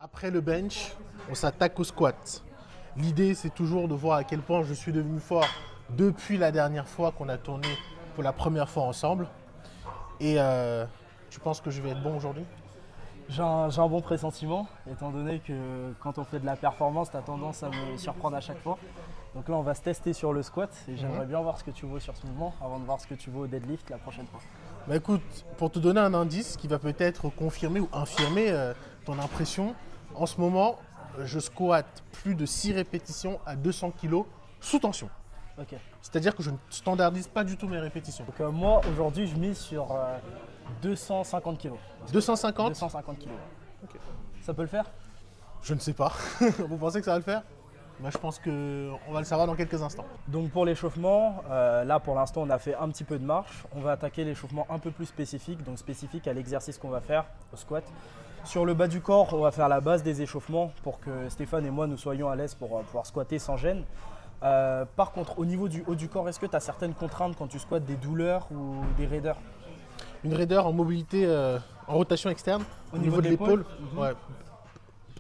Après le bench, on s'attaque au squat. L'idée, c'est toujours de voir à quel point je suis devenu fort depuis la dernière fois qu'on a tourné pour la première fois ensemble. Et tu penses que je vais être bon aujourd'hui? J'ai un bon pressentiment, étant donné que quand on fait de la performance, tu as tendance à me surprendre à chaque fois. Donc là, on va se tester sur le squat et j'aimerais bien voir ce que tu vaux sur ce mouvement avant de voir ce que tu vaux au deadlift la prochaine fois. Bah écoute, pour te donner un indice qui va peut-être confirmer ou infirmer ton impression, en ce moment, je squatte plus de 6 répétitions à 200 kg sous tension. Ok. C'est-à-dire que je ne standardise pas du tout mes répétitions. Donc moi, aujourd'hui, je mise sur 250 kg. 250 250 kg. Ok. Ça peut le faire? Je ne sais pas. Vous pensez que ça va le faire? Moi, je pense qu'on va le savoir dans quelques instants. Donc pour l'échauffement, là pour l'instant on a fait un petit peu de marche. On va attaquer l'échauffement un peu plus spécifique, donc spécifique à l'exercice qu'on va faire au squat. Sur le bas du corps, on va faire la base des échauffements pour que Stéphane et moi nous soyons à l'aise pour pouvoir squatter sans gêne. Par contre, au niveau du haut du corps, est-ce que tu as certaines contraintes quand tu squattes, des douleurs ou des raideurs? Une raideur en mobilité, en rotation externe, au niveau de l'épaule. Ouais.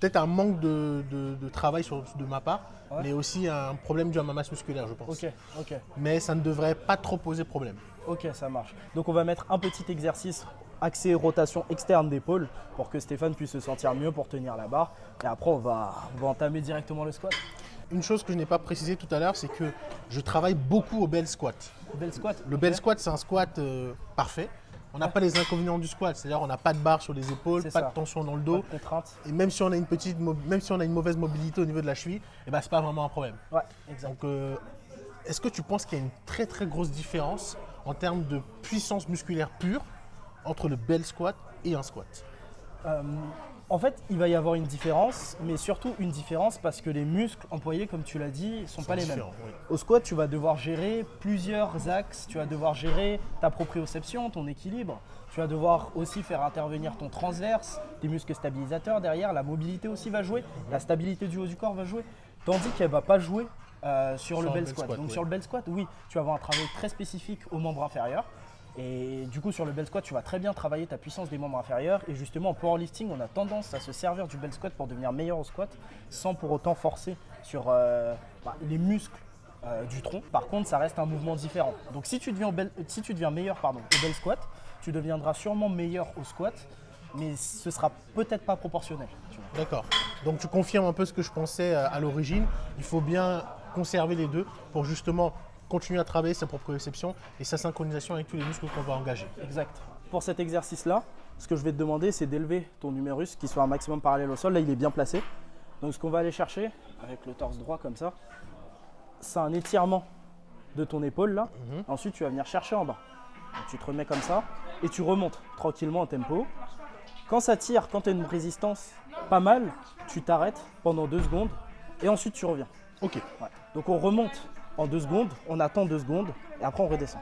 Peut-être un manque de travail de ma part, ouais. Mais aussi un problème dû à ma masse musculaire, je pense. Ok. Mais ça ne devrait pas trop poser problème. Ok, ça marche. Donc on va mettre un petit exercice axé rotation externe d'épaule pour que Stéphane puisse se sentir mieux pour tenir la barre. Et après, on va entamer directement le squat. Une chose que je n'ai pas précisé tout à l'heure, c'est que je travaille beaucoup au bell squat. Bell squat. Le bell squat, c'est un squat parfait. On n'a pas les inconvénients du squat, c'est-à-dire on n'a pas de barre sur les épaules, pas de tension dans le dos. Pas de contrainte. Et même si on a une mauvaise mobilité au niveau de la cheville, eh ben, c'est pas vraiment un problème. Ouais, exact. Donc, est-ce que tu penses qu'il y a une très très grosse différence en termes de puissance musculaire pure entre le bell squat et un squat? En fait, il va y avoir une différence, mais surtout une différence parce que les muscles employés, comme tu l'as dit, ne sont pas les mêmes. Oui. Au squat, tu vas devoir gérer plusieurs axes, tu vas devoir gérer ta proprioception, ton équilibre, tu vas devoir aussi faire intervenir ton transverse, tes muscles stabilisateurs derrière, la mobilité aussi va jouer, la stabilité du haut du corps va jouer, tandis qu'elle ne va pas jouer sur le bell squat. Donc sur le bell squat, oui, tu vas avoir un travail très spécifique aux membres inférieurs. Et du coup, sur le bell squat, tu vas très bien travailler ta puissance des membres inférieurs. Et justement, en powerlifting, on a tendance à se servir du bell squat pour devenir meilleur au squat sans pour autant forcer sur les muscles du tronc. Par contre, ça reste un mouvement différent. Donc, si tu deviens meilleur au bell squat, tu deviendras sûrement meilleur au squat, mais ce sera peut-être pas proportionnel. D'accord. Donc, tu confirmes un peu ce que je pensais à l'origine. Il faut bien conserver les deux pour justement continuer à travailler sa proprioception et sa synchronisation avec tous les muscles qu'on va engager. Exact. Pour cet exercice-là, ce que je vais te demander, c'est d'élever ton numérus qui soit un maximum parallèle au sol. Là, il est bien placé. Donc, ce qu'on va aller chercher avec le torse droit comme ça, c'est un étirement de ton épaule là. Ensuite, tu vas venir chercher en bas. Donc, tu te remets comme ça et tu remontes tranquillement en tempo. Quand ça tire, quand tu as une résistance pas mal, tu t'arrêtes pendant 2 secondes et ensuite tu reviens. Ok. Ouais. Donc, on remonte en 2 secondes, on attend 2 secondes et après on redescend.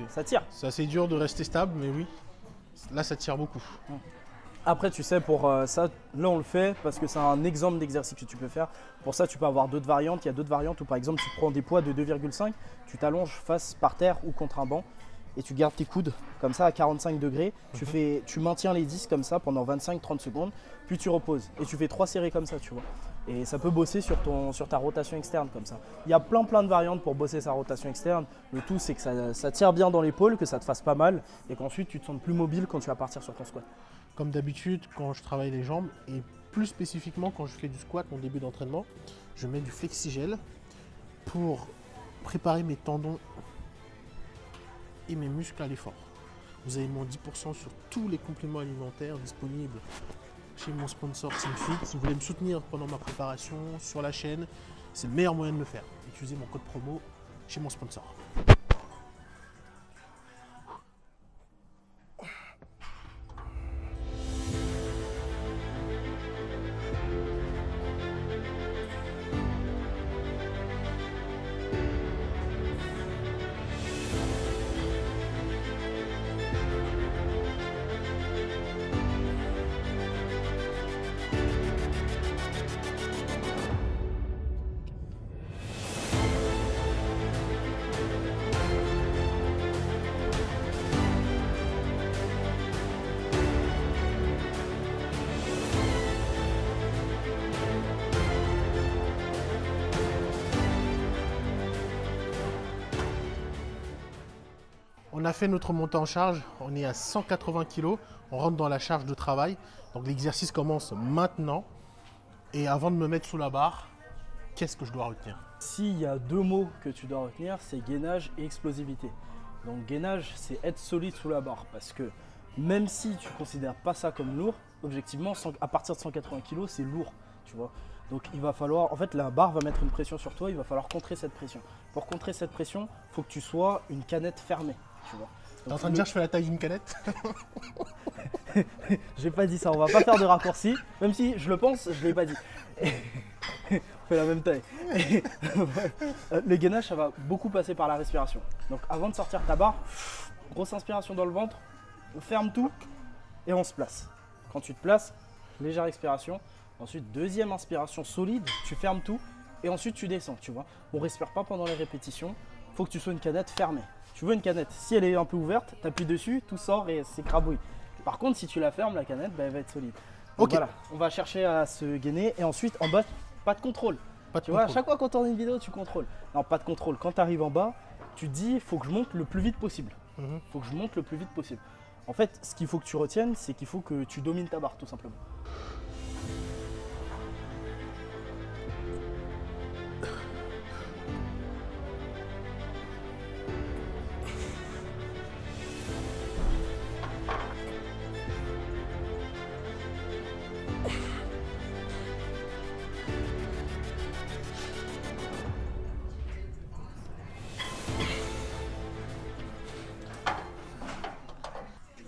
Ça tire. C'est assez dur de rester stable, mais oui, là ça tire beaucoup. Après, tu sais, pour ça, là on le fait parce que c'est un exemple d'exercice que tu peux faire. Pour ça, tu peux avoir d'autres variantes. Il y a d'autres variantes où par exemple, tu prends des poids de 2,5, tu t'allonges face par terre ou contre un banc et tu gardes tes coudes comme ça à 45 degrés. Tu maintiens les 10 comme ça pendant 25-30 secondes, puis tu reposes. Et tu fais 3 séries comme ça, tu vois. Et ça peut bosser sur ta rotation externe comme ça. Il y a plein de variantes pour bosser sa rotation externe. Le tout, c'est que ça tire bien dans l'épaule, que ça te fasse pas mal et qu'ensuite tu te sentes plus mobile quand tu vas partir sur ton squat. Comme d'habitude, quand je travaille les jambes et plus spécifiquement quand je fais du squat en début d'entraînement, je mets du flexigel pour préparer mes tendons et mes muscles à l'effort. Vous avez moins 10% sur tous les compléments alimentaires disponibles chez mon sponsor SimFit. Si vous voulez me soutenir pendant ma préparation sur la chaîne, c'est le meilleur moyen de le faire. Utilisez mon code promo chez mon sponsor. On a fait notre montée en charge, on est à 180 kg, on rentre dans la charge de travail. Donc l'exercice commence maintenant. Et avant de me mettre sous la barre, qu'est-ce que je dois retenir? S'il y a deux mots que tu dois retenir, c'est gainage et explosivité. Donc gainage, c'est être solide sous la barre parce que même si tu ne considères pas ça comme lourd, objectivement, à partir de 180 kg, c'est lourd, tu vois. Donc il va falloir, en fait la barre va mettre une pression sur toi, il va falloir contrer cette pression. Pour contrer cette pression, il faut que tu sois une canette fermée, tu vois. T'es en train de dire que je fais la taille d'une canette? J'ai pas dit ça, on va pas faire de raccourci, même si je le pense, je l'ai pas dit. On fait la même taille. Le gainage, ça va beaucoup passer par la respiration. Donc avant de sortir ta barre, grosse inspiration dans le ventre, on ferme tout et on se place. Quand tu te places, légère expiration. Ensuite, deuxième inspiration solide, tu fermes tout et ensuite tu descends, tu vois. On respire pas pendant les répétitions, il faut que tu sois une canette fermée. Tu veux une canette, si elle est un peu ouverte, tu appuies dessus, tout sort et c'est crabouille. Par contre, si tu la fermes, la canette, bah, elle va être solide. Donc Ok. voilà, on va chercher à se gainer et ensuite en bas, pas de contrôle. Pas de Tu vois, à contrôle. chaque fois qu'on tourne une vidéo, tu contrôles. Non, pas de contrôle. Quand tu arrives en bas, tu te dis, il faut que je monte le plus vite possible. Mhm. Il faut que je monte le plus vite possible. En fait, ce qu'il faut que tu retiennes, c'est qu'il faut que tu domines ta barre, tout simplement.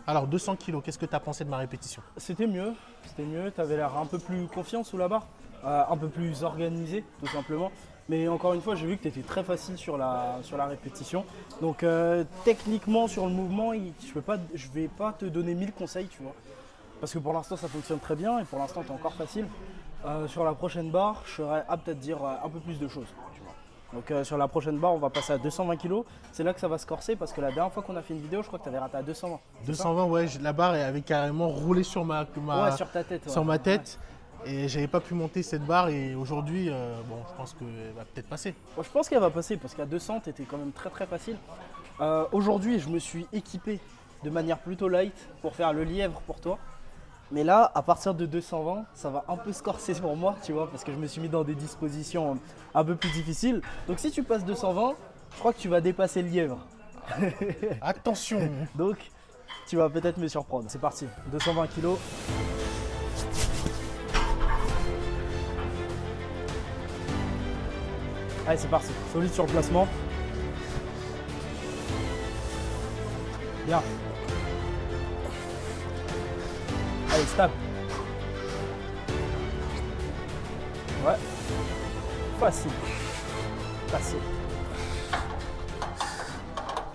Alors 200 kg, qu'est-ce que tu as pensé de ma répétition? C'était mieux, tu avais l'air un peu plus confiant sous la barre, un peu plus organisé tout simplement. Mais encore une fois, j'ai vu que tu étais très facile sur la répétition. Donc techniquement sur le mouvement, je vais pas te donner 1000 conseils, tu vois. Parce que pour l'instant ça fonctionne très bien et pour l'instant tu es encore facile. Sur la prochaine barre, je serais apte à te dire un peu plus de choses. Tu vois. Donc sur la prochaine barre, on va passer à 220 kg. C'est là que ça va se corser parce que la dernière fois qu'on a fait une vidéo, je crois que tu avais raté à 220. C'est ça 220, ouais, la barre avait carrément roulé sur Ouais, sur ta tête. sur ouais. ma tête. Et j'avais pas pu monter cette barre et aujourd'hui, bon, je pense qu'elle va peut-être passer. Moi, je pense qu'elle va passer parce qu'à 200, tu étais quand même très très facile. Aujourd'hui, je me suis équipé de manière plutôt light pour faire le lièvre pour toi. Mais là, à partir de 220, ça va un peu se corser pour moi, tu vois, parce que je me suis mis dans des dispositions un peu plus difficiles. Donc si tu passes 220, je crois que tu vas dépasser le lièvre. Attention. Donc, tu vas peut-être me surprendre. C'est parti, 220 kg. Allez, c'est parti. Solide sur le placement. Bien. Allez, stop. Ouais. Facile. Facile.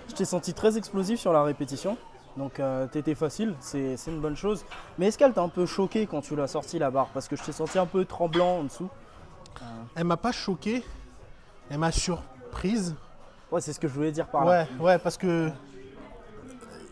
Je t'ai senti très explosif sur la répétition. Donc t'étais facile, c'est une bonne chose. Mais est-ce qu'elle t'a un peu choqué quand tu l'as sorti la barre? Parce que je t'ai senti un peu tremblant en dessous. Elle m'a pas choqué, elle m'a surprise. Ouais, c'est ce que je voulais dire par là. Ouais, parce que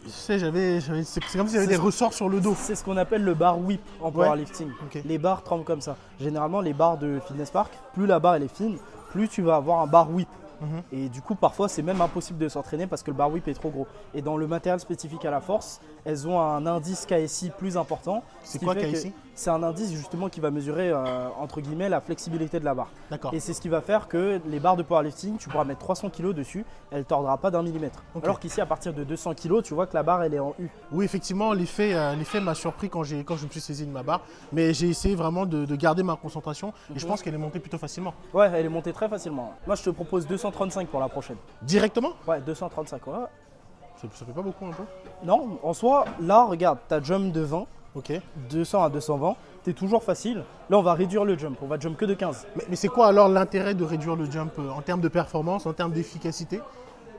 tu sais, c'est comme si j'avais des ressorts sur le dos. C'est ce qu'on appelle le bar whip en powerlifting. Ok. Les barres tremblent comme ça. Généralement, les barres de Fitness Park, plus la barre elle est fine, plus tu vas avoir un bar whip. Mhm. Et du coup, parfois, c'est même impossible de s'entraîner parce que le bar whip est trop gros. Et dans le matériel spécifique à la force, elles ont un indice KSI plus important. C'est ce qui quoi fait que KSI? C'est un indice justement qui va mesurer, entre guillemets, la flexibilité de la barre. D'accord. Et c'est ce qui va faire que les barres de powerlifting, tu pourras mettre 300 kg dessus, elle ne tordra pas d'1 millimètre. Ok. Alors qu'ici, à partir de 200 kg, tu vois que la barre, elle est en U. Oui, effectivement, l'effet m'a surpris quand je me suis saisi de ma barre. Mais j'ai essayé vraiment de garder ma concentration et je pense qu'elle est montée plutôt facilement. Ouais, elle est montée très facilement. Moi, je te propose 235 pour la prochaine. Directement? Ouais, 235. Ouais. Ça fait pas beaucoup un peu? Non, en soi, là, regarde, ta jump de 20, Ok. 200 à 220, t'es toujours facile. Là, on va réduire le jump. On va jump que de 15. Mais c'est quoi alors l'intérêt de réduire le jump en termes de performance, en termes d'efficacité?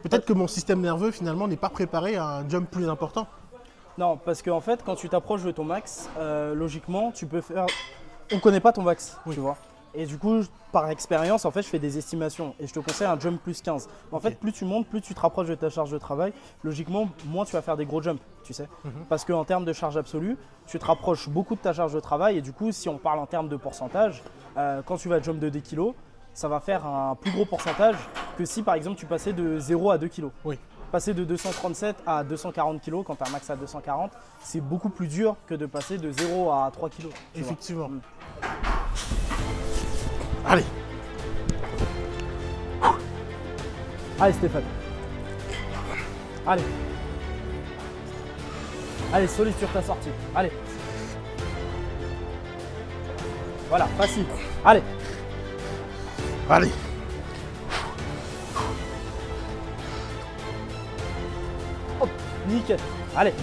Peut-être que mon système nerveux finalement n'est pas préparé à un jump plus important. Non, parce qu'en fait, quand tu t'approches de ton max, logiquement, tu peux faire. On ne connaît pas ton max, Oui. tu vois. Et du coup, par expérience, en fait, je fais des estimations et je te conseille un jump plus 15. En Ok. fait, plus tu montes, plus tu te rapproches de ta charge de travail. Logiquement, moins tu vas faire des gros jumps, tu sais. Parce qu'en termes de charge absolue, tu te rapproches beaucoup de ta charge de travail. Et du coup, si on parle en termes de pourcentage, quand tu vas jump de 2 kg, ça va faire un plus gros pourcentage que si, par exemple, tu passais de 0 à 2 kg. Oui. passer de 237 à 240 kg quand tu as un max à 240, c'est beaucoup plus dur que de passer de 0 à 3 kg. Effectivement. Allez. Allez Stéphane. Allez. Allez, solide sur ta sortie. Allez. Voilà, facile. Allez. Allez. Hop, nickel. Allez.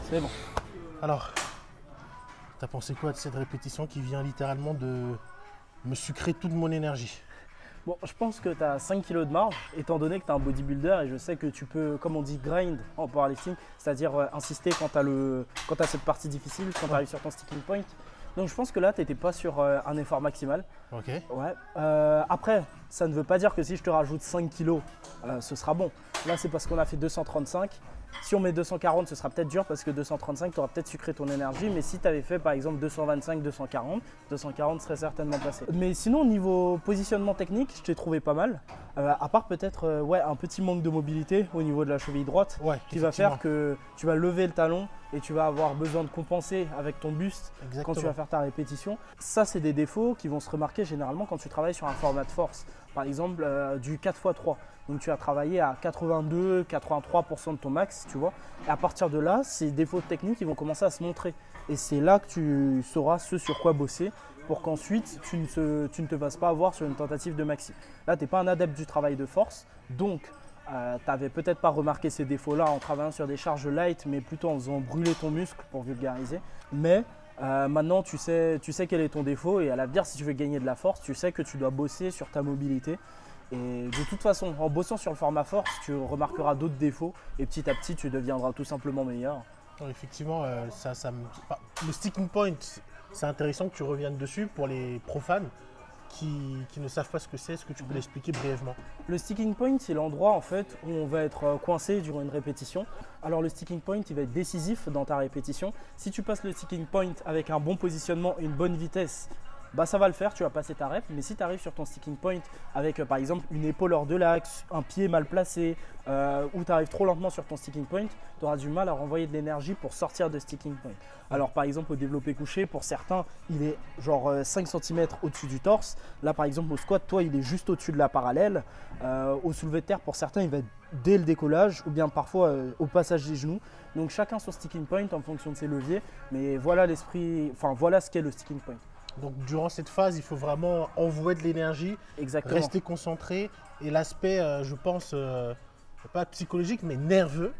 C'est bon. Alors, t'as pensé quoi de cette répétition qui vient littéralement de me sucrer toute mon énergie? Bon, je pense que tu as 5 kg de marge, étant donné que tu es un bodybuilder et je sais que tu peux, comme on dit, grind en powerlifting, c'est-à-dire insister quand tu as cette partie difficile, quand tu arrives sur ton sticking point. Donc je pense que là, tu n'étais pas sur un effort maximal. Ok. Ouais. Après, ça ne veut pas dire que si je te rajoute 5 kg, ce sera bon. Là, c'est parce qu'on a fait 235. Si on met 240, ce sera peut-être dur parce que 235, tu auras peut-être sucré ton énergie. Mais si tu avais fait par exemple 225, 240, 240 serait certainement passé. Mais sinon, au niveau positionnement technique, je t'ai trouvé pas mal. À part peut-être ouais, un petit manque de mobilité au niveau de la cheville droite qui va faire que tu vas lever le talon et tu vas avoir besoin de compenser avec ton buste quand tu vas faire ta répétition. Ça, c'est des défauts qui vont se remarquer généralement quand tu travailles sur un format de force. Par exemple, du 4x3. Donc tu vas travailler à 82-83% de ton max, tu vois. Et à partir de là, ces défauts techniques ils vont commencer à se montrer. Et c'est là que tu sauras ce sur quoi bosser pour qu'ensuite tu ne te fasses pas avoir sur une tentative de maxi. Là, tu n'es pas un adepte du travail de force, donc tu n'avais peut-être pas remarqué ces défauts-là en travaillant sur des charges light, mais plutôt en faisant brûler ton muscle pour vulgariser. Mais maintenant, tu sais quel est ton défaut et à l'avenir, si tu veux gagner de la force, tu sais que tu dois bosser sur ta mobilité. Et de toute façon, en bossant sur le format force, tu remarqueras d'autres défauts et petit à petit, tu deviendras tout simplement meilleur. Non, effectivement, le sticking point, c'est intéressant que tu reviennes dessus pour les profanes qui ne savent pas ce que c'est. Est-ce que tu peux l'expliquer brièvement? Le sticking point, c'est l'endroit en fait où on va être coincé durant une répétition. Alors le sticking point, il va être décisif dans ta répétition. Si tu passes le sticking point avec un bon positionnement et une bonne vitesse, bah ça va le faire, tu vas passer ta rep. Mais si tu arrives sur ton sticking point avec par exemple une épaule hors de l'axe, un pied mal placé ou tu arrives trop lentement sur ton sticking point, tu auras du mal à renvoyer de l'énergie pour sortir de sticking point. Alors par exemple au développé couché, pour certains, il est genre 5 cm au-dessus du torse. Là par exemple au squat, toi il est juste au-dessus de la parallèle. Au soulevé de terre, pour certains, il va être dès le décollage ou bien parfois au passage des genoux. Donc chacun son sticking point en fonction de ses leviers. Mais voilà l'esprit, enfin voilà ce qu'est le sticking point. Donc durant cette phase, il faut vraiment envoyer de l'énergie, rester concentré. Et l'aspect, je pense, pas psychologique, mais nerveux,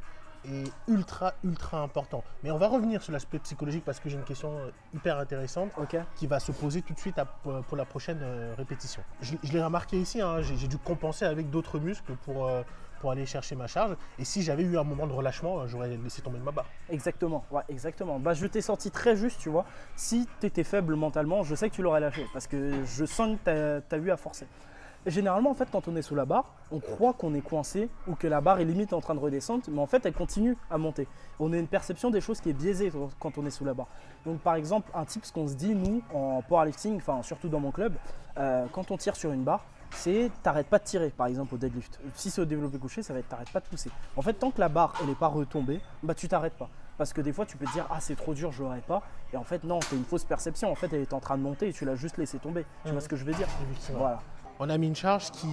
est ultra important. Mais on va revenir sur l'aspect psychologique parce que j'ai une question hyper intéressante qui va se poser tout de suite pour la prochaine répétition. Je l'ai remarqué ici, hein, j'ai dû compenser avec d'autres muscles pour aller chercher ma charge. Et si j'avais eu un moment de relâchement, j'aurais laissé tomber de ma barre. Exactement, ouais, exactement. Bah, je t'ai senti très juste, tu vois. Si tu étais faible mentalement, je sais que tu l'aurais lâché parce que je sens que tu as eu à forcer. Et généralement, en fait, quand on est sous la barre, on croit qu'on est coincé ou que la barre est limite en train de redescendre, mais en fait, elle continue à monter. On a une perception des choses qui est biaisée quand on est sous la barre. Donc, par exemple, un tip, ce qu'on se dit, nous, en powerlifting, enfin, surtout dans mon club, quand on tire sur une barre, c'est t'arrêtes pas de tirer, par exemple au deadlift. Si c'est au développé couché, ça va être t'arrêtes pas de pousser. En fait, tant que la barre elle n'est pas retombée, bah tu t'arrêtes pas. Parce que des fois tu peux te dire ah c'est trop dur, je l'aurai pas. Et en fait non, c'est une fausse perception. En fait, elle est en train de monter et tu l'as juste laissé tomber. Tu vois ce que je veux dire? Voilà. On a mis une charge qui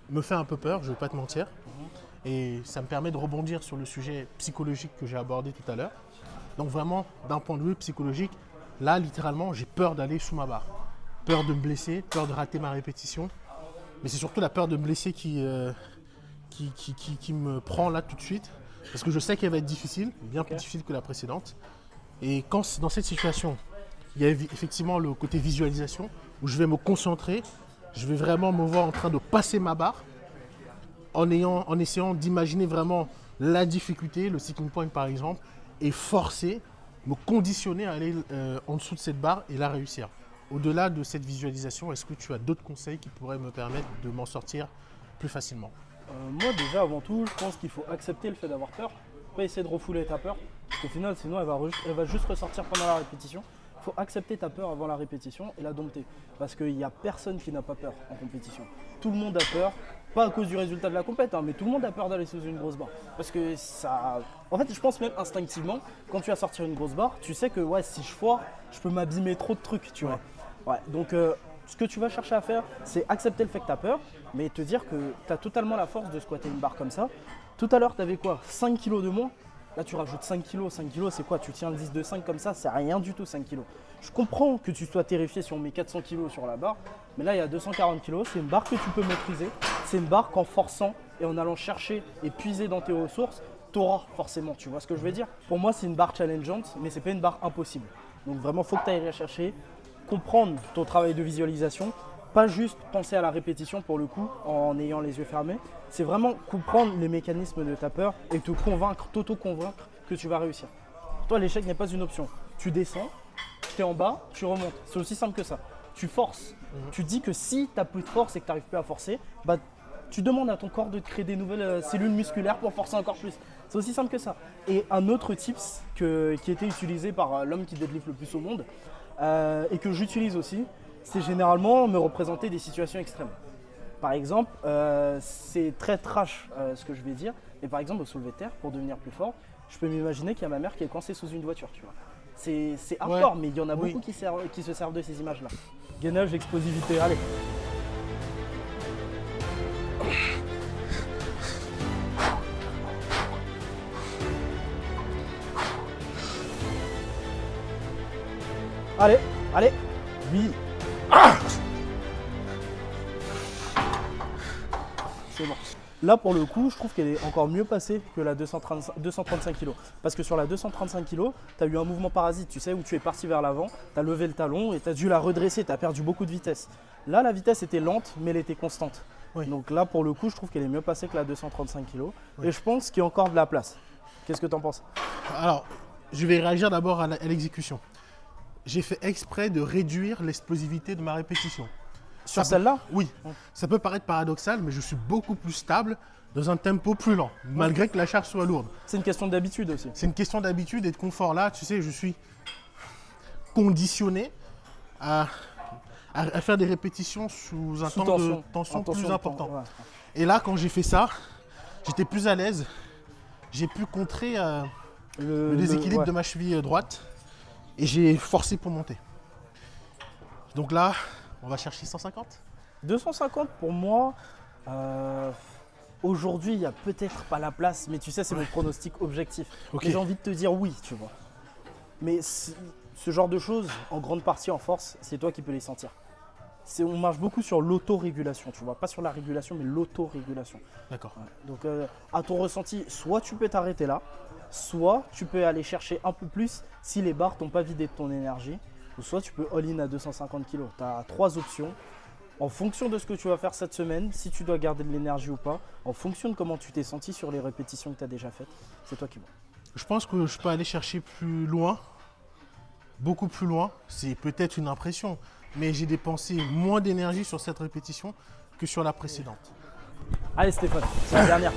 me fait un peu peur, je vais pas te mentir. Et ça me permet de rebondir sur le sujet psychologique que j'ai abordé tout à l'heure. Donc vraiment, d'un point de vue psychologique, là littéralement, j'ai peur d'aller sous ma barre. Peur de me blesser, peur de rater ma répétition. Mais c'est surtout la peur de me blesser qui me prend là tout de suite. Parce que je sais qu'elle va être difficile, bien plus difficile que la précédente. Et quand dans cette situation, il y a effectivement le côté visualisation, où je vais me concentrer, je vais vraiment me voir en train de passer ma barre, en essayant d'imaginer vraiment la difficulté, le sticking point par exemple, et forcer, me conditionner à aller en dessous de cette barre et la réussir. Au-delà de cette visualisation, est-ce que tu as d'autres conseils qui pourraient me permettre de m'en sortir plus facilement? Moi déjà avant tout, je pense qu'il faut accepter le fait d'avoir peur, pas essayer de refouler ta peur, parce qu'au final sinon elle va juste ressortir pendant la répétition. Il faut accepter ta peur avant la répétition et la dompter. Parce qu'il n'y a personne qui n'a pas peur en compétition. Tout le monde a peur, pas à cause du résultat de la compétition, mais tout le monde a peur d'aller sous une grosse barre. Parce que ça. En fait, je pense même instinctivement, quand tu vas sortir une grosse barre, tu sais que ouais, si je foire, je peux m'abîmer trop de trucs, tu vois. Ouais, donc ce que tu vas chercher à faire, c'est accepter le fait que tu as peur, mais te dire que tu as totalement la force de squatter une barre comme ça. Tout à l'heure, tu avais quoi, 5 kilos de moins. Là, tu rajoutes 5 kilos. 5 kilos, c'est quoi? Tu tiens le 10 de 5 comme ça, c'est rien du tout 5 kilos. Je comprends que tu sois terrifié si on met 400 kilos sur la barre, mais là, il y a 240 kilos. C'est une barre que tu peux maîtriser. C'est une barre qu'en forçant et en allant chercher et puiser dans tes ressources, tu auras forcément. Tu vois ce que je veux dire? Pour moi, c'est une barre challengeante, mais ce n'est pas une barre impossible. Donc vraiment, il faut que tu ailles la chercher, comprendre ton travail de visualisation, pas juste penser à la répétition pour le coup en ayant les yeux fermés. C'est vraiment comprendre les mécanismes de ta peur et te convaincre, t'auto-convaincre que tu vas réussir. Pour toi, l'échec n'est pas une option. Tu descends, tu es en bas, tu remontes. C'est aussi simple que ça. Tu forces. Tu dis que si tu n'as plus de force et que tu n'arrives plus à forcer, bah, tu demandes à ton corps de te créer des nouvelles cellules musculaires pour forcer encore plus. C'est aussi simple que ça. Et un autre tips qui était utilisé par l'homme qui deadlift le plus au monde et que j'utilise aussi, c'est généralement me représenter des situations extrêmes. Par exemple, c'est très trash ce que je vais dire, mais par exemple au soulevé de terre, pour devenir plus fort, je peux m'imaginer qu'il y a ma mère qui est coincée sous une voiture, tu vois. C'est hardcore, mais il y en a beaucoup qui se servent de ces images-là. Gainage, explosivité, allez. Allez, allez. Oui. C'est bon. Là, pour le coup, je trouve qu'elle est encore mieux passée que la 235 kg. Parce que sur la 235 kg, tu as eu un mouvement parasite, tu sais, où tu es parti vers l'avant, tu as levé le talon et tu as dû la redresser, tu as perdu beaucoup de vitesse. Là, la vitesse était lente, mais elle était constante. Oui. Donc là, pour le coup, je trouve qu'elle est mieux passée que la 235 kg. Oui. Et je pense qu'il y a encore de la place. Qu'est-ce que tu en penses? Alors, je vais réagir d'abord à l'exécution. J'ai fait exprès de réduire l'explosivité de ma répétition. Sur celle-là? Oui. Ça peut paraître paradoxal, mais je suis beaucoup plus stable dans un tempo plus lent, malgré que la charge soit lourde. C'est une question d'habitude aussi. C'est une question d'habitude et de confort. Là, tu sais, je suis conditionné à faire des répétitions sous un temps de tension plus important. Ouais. Et là, quand j'ai fait ça, j'étais plus à l'aise. J'ai pu contrer le déséquilibre de ma cheville droite et j'ai forcé pour monter. Donc là, on va chercher 150. 250 pour moi, aujourd'hui il n'y a peut-être pas la place, mais tu sais c'est mon pronostic objectif. Okay. J'ai envie de te dire oui, tu vois. Mais ce genre de choses, en grande partie en force, c'est toi qui peux les sentir. On marche beaucoup sur l'autorégulation, tu vois. Pas sur la régulation, mais l'autorégulation. D'accord. Ouais. Donc à ton ressenti, soit tu peux t'arrêter là, soit tu peux aller chercher un peu plus si les barres t'ont pas vidé de ton énergie. Ou soit tu peux all-in à 250 kg. Tu as 3 options. En fonction de ce que tu vas faire cette semaine, si tu dois garder de l'énergie ou pas, en fonction de comment tu t'es senti sur les répétitions que tu as déjà faites, c'est toi qui vois. Je pense que je peux aller chercher plus loin, beaucoup plus loin. C'est peut-être une impression, mais j'ai dépensé moins d'énergie sur cette répétition que sur la précédente. Allez Stéphane, c'est la dernière.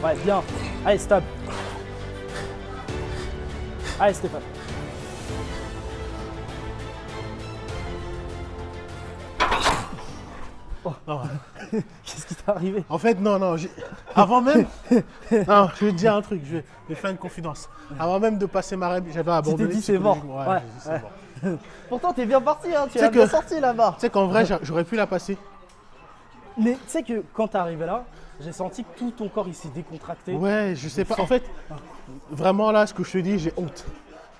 Ouais, bien. Allez, stable. Allez, Stéphane. Oh. Qu'est-ce qui t'est arrivé? En fait, non. Avant même. Non, je vais te dire un truc. Je vais faire une confidence. Avant même de passer ma règle, j'avais abandonné. Tu t'es dit c'est mort. Ouais. C'est bon. Pourtant, t'es bien parti. Hein. Tu as bien sorti là-bas. Tu sais qu'en vrai, j'aurais pu la passer. Mais tu sais que quand t'es arrivé là, j'ai senti que tout ton corps il s'est décontracté. Ouais, je sais pas. En fait, vraiment là, ce que je te dis, j'ai honte.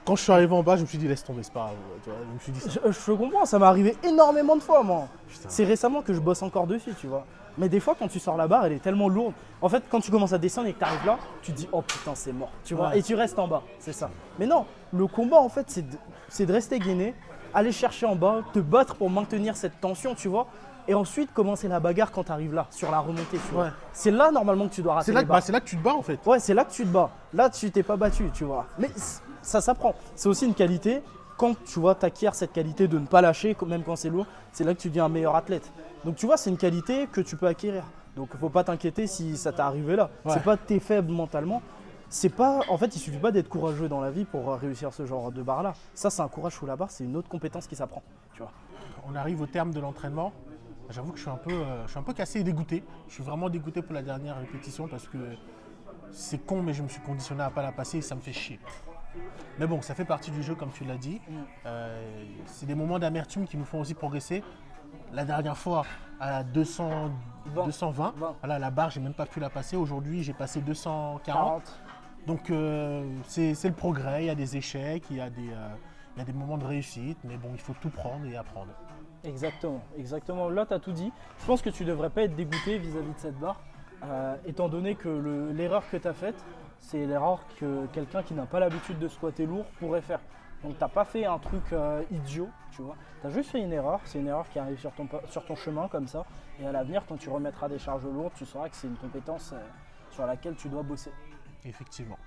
Quand je suis arrivé en bas, je me suis dit laisse tomber, c'est pas grave. Tu vois, je me suis dit ça. Je comprends, ça m'est arrivé énormément de fois, moi. C'est récemment que je bosse encore dessus, tu vois. Mais des fois, quand tu sors la barre, elle est tellement lourde. En fait, quand tu commences à descendre et que tu arrives là, tu te dis oh putain, c'est mort, tu vois. Et tu restes en bas, c'est ça. Mais non, le combat, en fait, c'est de rester gainé, aller chercher en bas, te battre pour maintenir cette tension, tu vois. Et ensuite, commencer la bagarre quand tu arrives là, sur la remontée. Tu vois. C'est là, normalement, que tu dois rater les barres. C'est là que tu te bats, en fait. Ouais, c'est là que tu te bats. Là, tu t'es pas battu, tu vois. Mais ça s'apprend. C'est aussi une qualité. quand tu vois, t'acquiers cette qualité de ne pas lâcher, même quand c'est lourd, c'est là que tu deviens un meilleur athlète. Donc tu vois, c'est une qualité que tu peux acquérir. Donc il ne faut pas t'inquiéter si ça t'est arrivé là. Ouais. C'est pas que tu es faible mentalement. C'est pas, en fait, il suffit pas d'être courageux dans la vie pour réussir ce genre de barre là. Ça, c'est un courage sous la barre, c'est une autre compétence qui s'apprend. Tu vois. On arrive au terme de l'entraînement. J'avoue que je suis un peu cassé et dégoûté. Je suis vraiment dégoûté pour la dernière répétition parce que c'est con, mais je me suis conditionné à pas la passer et ça me fait chier. Mais bon, ça fait partie du jeu, comme tu l'as dit. C'est des moments d'amertume qui nous font aussi progresser. La dernière fois, à 220, voilà, la barre, j'ai même pas pu la passer. Aujourd'hui, j'ai passé 240. Donc, c'est le progrès. Il y a des échecs, il y a des moments de réussite. Mais bon, il faut tout prendre et apprendre. Exactement, exactement. Là, tu as tout dit. Je pense que tu ne devrais pas être dégoûté vis-à-vis de cette barre, étant donné que l'erreur que tu as faite, c'est l'erreur que quelqu'un qui n'a pas l'habitude de squatter lourd pourrait faire. Donc, tu n'as pas fait un truc idiot, tu vois. Tu as juste fait une erreur. C'est une erreur qui arrive sur ton chemin comme ça. Et à l'avenir, quand tu remettras des charges lourdes, tu sauras que c'est une compétence sur laquelle tu dois bosser. Effectivement.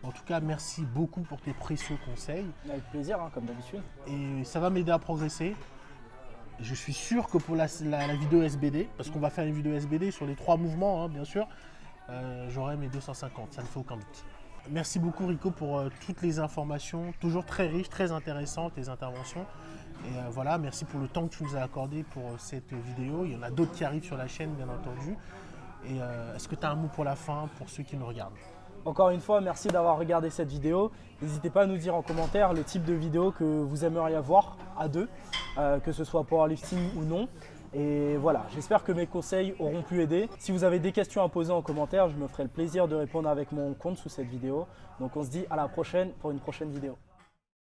En tout cas, merci beaucoup pour tes précieux conseils. Avec plaisir, hein, comme d'habitude. Et ça va m'aider à progresser. Je suis sûr que pour la vidéo SBD, parce qu'on va faire une vidéo SBD sur les 3 mouvements, hein, bien sûr, j'aurai mes 250, ça ne fait aucun doute. Merci beaucoup Rico pour toutes les informations, toujours très riches, très intéressantes, tes interventions. Et voilà, merci pour le temps que tu nous as accordé pour cette vidéo. Il y en a d'autres qui arrivent sur la chaîne, bien entendu. Et est-ce que tu as un mot pour la fin, pour ceux qui nous regardent? Encore une fois, merci d'avoir regardé cette vidéo. N'hésitez pas à nous dire en commentaire le type de vidéo que vous aimeriez voir à deux, que ce soit powerlifting ou non. Et voilà, j'espère que mes conseils auront pu aider. Si vous avez des questions à poser en commentaire, je me ferai le plaisir de répondre avec mon compte sous cette vidéo. Donc on se dit à la prochaine pour une prochaine vidéo.